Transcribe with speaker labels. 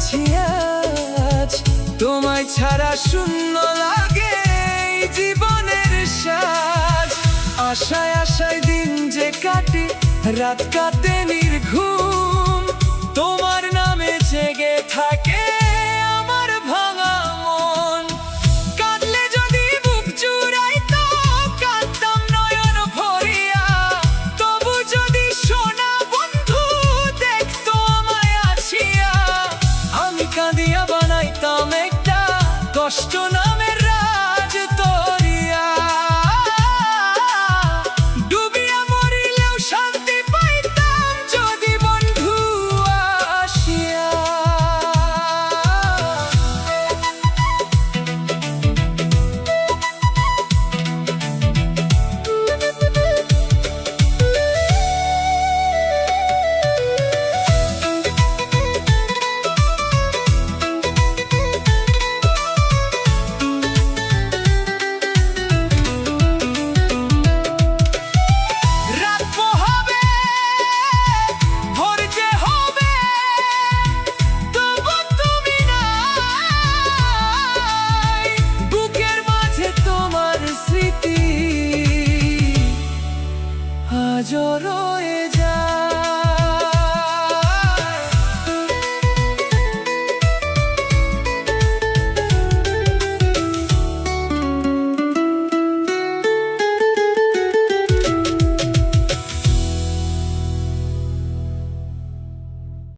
Speaker 1: আছি আজ, তোমায় ছাড়া শূন্য লাগে এই জীবনের সাজ। আশায় আশায় দিন যে কাটে, রাত কাটে নির্ঘুম, তোমার নামে জেগে থাকে আমার ভাঙা মন। কাঁদলে যদি বুক জুড়াইতো, কাঁদতাম নয়ন ভরিয়া, তবু যদি সোনা বন্ধু দেখতো আমায় আসিয়া, আমি কাঁদিয়া বানাইতাম একটা কষ্ট না